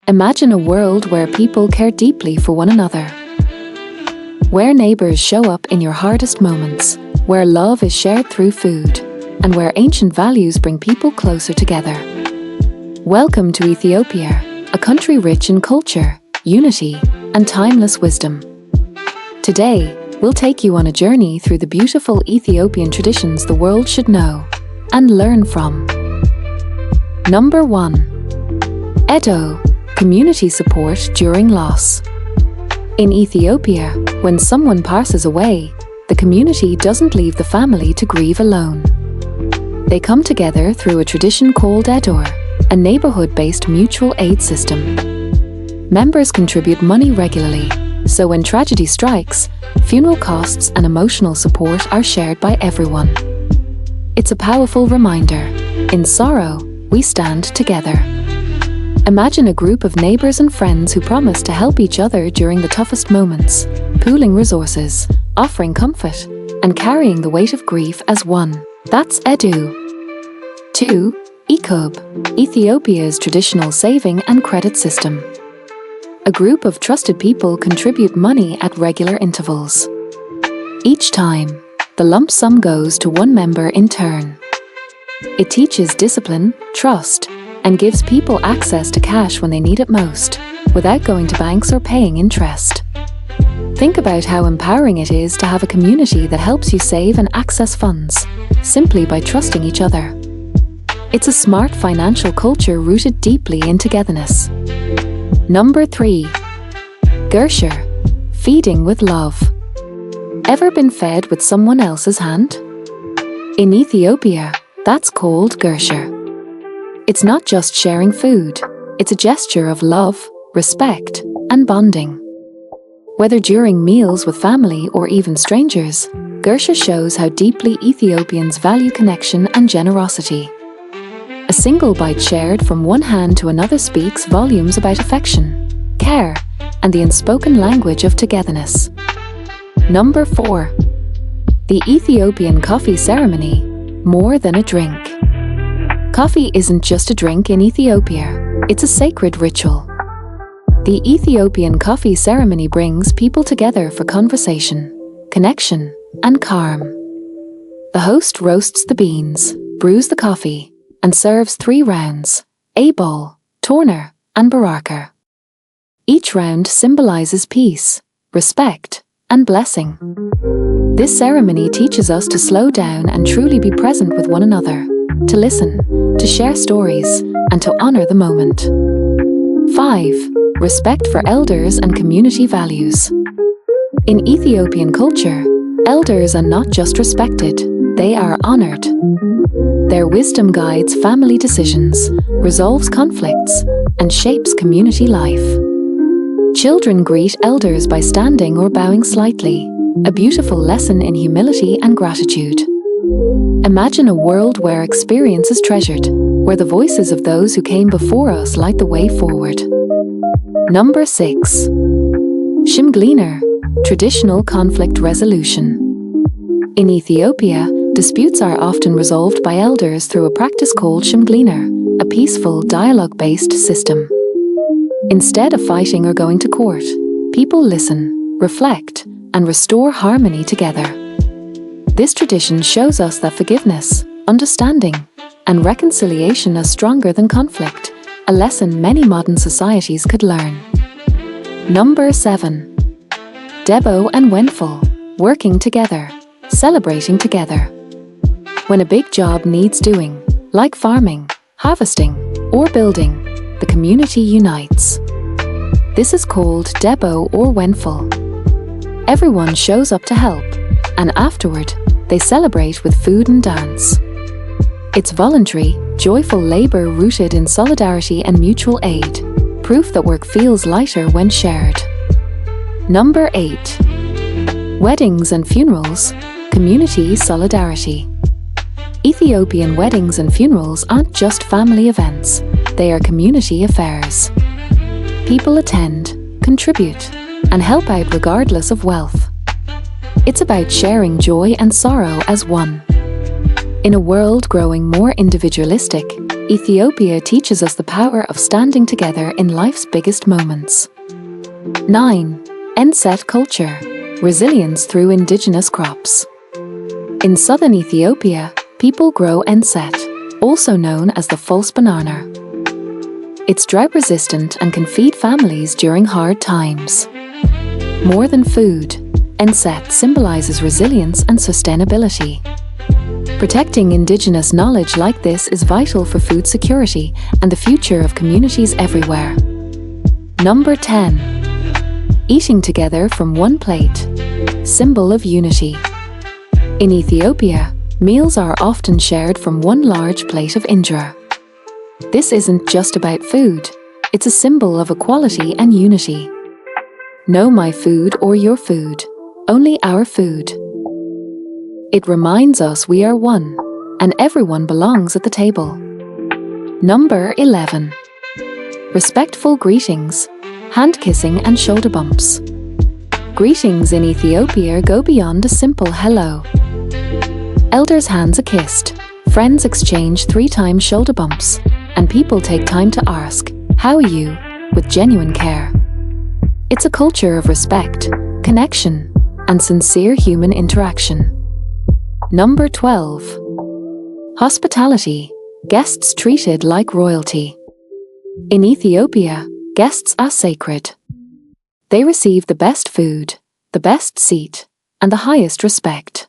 Imagine a world where people care deeply for one another, where neighbors show up in your hardest moments, where love is shared through food, and where ancient values bring people closer together. Welcome to Ethiopia, a country rich in culture, unity, and timeless wisdom. Today, we'll take you on a journey through the beautiful Ethiopian traditions the world should know and learn from. Number 1. Edo, community support during loss. In Ethiopia, when someone passes away, the community doesn't leave the family to grieve alone. They come together through a tradition called Edir, a neighborhood-based mutual aid system. Members contribute money regularly, so when tragedy strikes, funeral costs and emotional support are shared by everyone. It's a powerful reminder: in sorrow, we stand together. Imagine a group of neighbors and friends who promise to help each other during the toughest moments, pooling resources, offering comfort, and carrying the weight of grief as one. That's Edu. 2. Ecob, Ethiopia's traditional saving and credit system. A group of trusted people contribute money at regular intervals. Each time, the lump sum goes to one member in turn. It teaches discipline, trust, and gives people access to cash when they need it most, without going to banks or paying interest. Think about how empowering it is to have a community that helps you save and access funds, simply by trusting each other. It's a smart financial culture rooted deeply in togetherness. Number 3. Gursha, feeding with love. Ever been fed with someone else's hand? In Ethiopia, that's called Gursha. It's not just sharing food, it's a gesture of love, respect, and bonding. Whether during meals with family or even strangers, Gursha shows how deeply Ethiopians value connection and generosity. A single bite shared from one hand to another speaks volumes about affection, care, and the unspoken language of togetherness. Number 4. The Ethiopian coffee ceremony, more than a drink. Coffee isn't just a drink in Ethiopia, it's a sacred ritual. The Ethiopian coffee ceremony brings people together for conversation, connection, and calm. The host roasts the beans, brews the coffee, and serves 3 rounds: A-bowl, Torner, and Baraka. Each round symbolizes peace, respect, and blessing. This ceremony teaches us to slow down and truly be present with one another, to listen, to share stories, and to honor the moment. 5. Respect for elders and community values. In Ethiopian culture, elders are not just respected, they are honored. Their wisdom guides family decisions, resolves conflicts, and shapes community life. Children greet elders by standing or bowing slightly, a beautiful lesson in humility and gratitude. Imagine a world where experience is treasured, where the voices of those who came before us light the way forward. Number 6. Shimglina, traditional conflict resolution. In Ethiopia, disputes are often resolved by elders through a practice called Shimglina, a peaceful, dialogue-based system. Instead of fighting or going to court, people listen, reflect, and restore harmony together. This tradition shows us that forgiveness, understanding, and reconciliation are stronger than conflict, a lesson many modern societies could learn. Number 7. Debo and Wenful, working together, celebrating together. When a big job needs doing, like farming, harvesting, or building, the community unites. This is called Debo or Wenful. Everyone shows up to help, and afterward, they celebrate with food and dance. It's voluntary, joyful labor rooted in solidarity and mutual aid, proof that work feels lighter when shared. Number 8. Weddings and funerals, community solidarity. Ethiopian weddings and funerals aren't just family events, they are community affairs. People attend, contribute, and help out regardless of wealth. It's about sharing joy and sorrow as one. In a world growing more individualistic, Ethiopia teaches us the power of standing together in life's biggest moments. 9. Enset culture. Resilience through indigenous crops. In southern Ethiopia, people grow enset, also known as the false banana. It's drought-resistant and can feed families during hard times. More than food, enset symbolizes resilience and sustainability. Protecting indigenous knowledge like this is vital for food security and the future of communities everywhere. Number 10. Eating together from one plate. Symbol of unity. In Ethiopia, meals are often shared from one large plate of injera. This isn't just about food, it's a symbol of equality and unity. No my food or your food, only our food. It reminds us we are one, and everyone belongs at the table. Number 11. Respectful greetings, hand kissing and shoulder bumps. Greetings in Ethiopia go beyond a simple hello. Elders' hands are kissed, friends exchange 3 times shoulder bumps, and people take time to ask, "How are you?" with genuine care. It's a culture of respect, connection, and sincere human interaction. Number 12. Hospitality. Guests treated like royalty. In Ethiopia, guests are sacred. They receive the best food, the best seat, and the highest respect.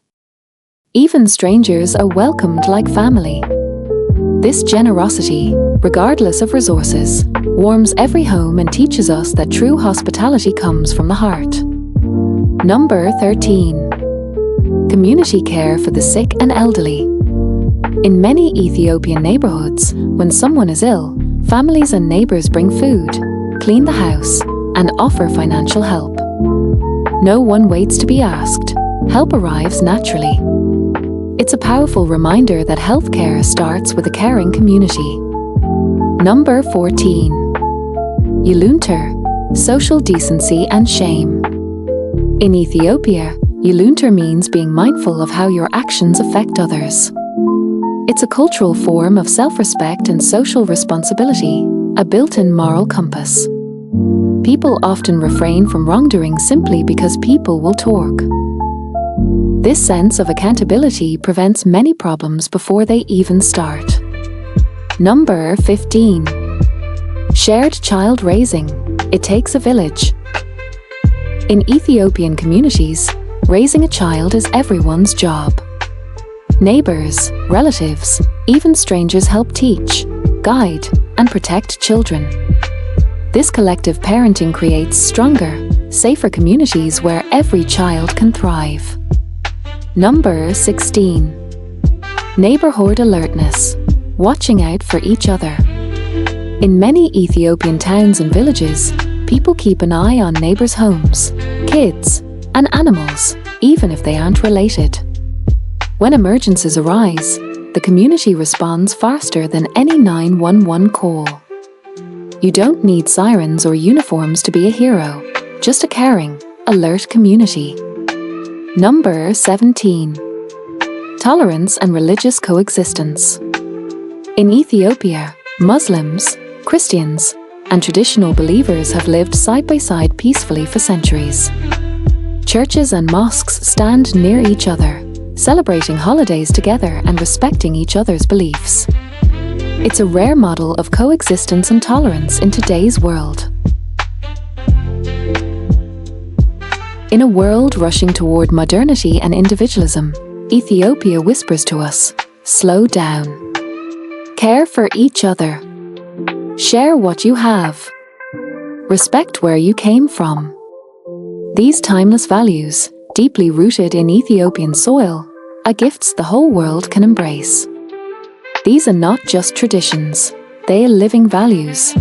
Even strangers are welcomed like family. This generosity, regardless of resources, warms every home and teaches us that true hospitality comes from the heart. Number 13. Community care for the sick and elderly. In many Ethiopian neighborhoods, when someone is ill, families and neighbors bring food, clean the house, and offer financial help. No one waits to be asked. Help arrives naturally. It's a powerful reminder that healthcare starts with a caring community. Number 14. Yilugnta. Social decency and shame. In Ethiopia, Yilugnta means being mindful of how your actions affect others. It's a cultural form of self-respect and social responsibility, a built-in moral compass. People often refrain from wrongdoing simply because people will talk. This sense of accountability prevents many problems before they even start. Number 15. Shared child raising. It takes a village. In Ethiopian communities, raising a child is everyone's job. Neighbors, relatives, even strangers help teach, guide, and protect children. This collective parenting creates stronger, safer communities where every child can thrive. Number 16. Neighborhood alertness. Watching out for each other. In many Ethiopian towns and villages, people keep an eye on neighbors' homes, kids, and animals, even if they aren't related. When emergencies arise, the community responds faster than any 911 call. You don't need sirens or uniforms to be a hero, just a caring, alert community. Number 17. Tolerance and religious coexistence. In Ethiopia, Muslims, Christians, and traditional believers have lived side by side peacefully for centuries. Churches and mosques stand near each other, celebrating holidays together and respecting each other's beliefs. It's a rare model of coexistence and tolerance in today's world. In a world rushing toward modernity and individualism, Ethiopia whispers to us, slow down. Care for each other. Share what you have. Respect where you came from. These timeless values, deeply rooted in Ethiopian soil, are gifts the whole world can embrace. These are not just traditions, they are living values.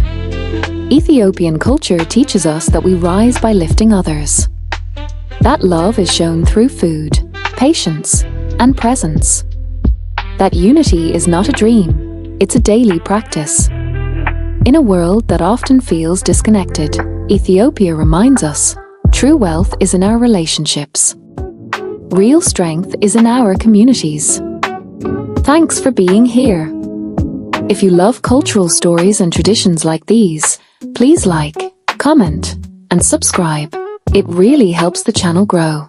Ethiopian culture teaches us that we rise by lifting others. That love is shown through food, patience, and presence. That unity is not a dream, it's a daily practice. In a world that often feels disconnected, Ethiopia reminds us, true wealth is in our relationships. Real strength is in our communities. Thanks for being here. If you love cultural stories and traditions like these, please like, comment, and subscribe. It really helps the channel grow.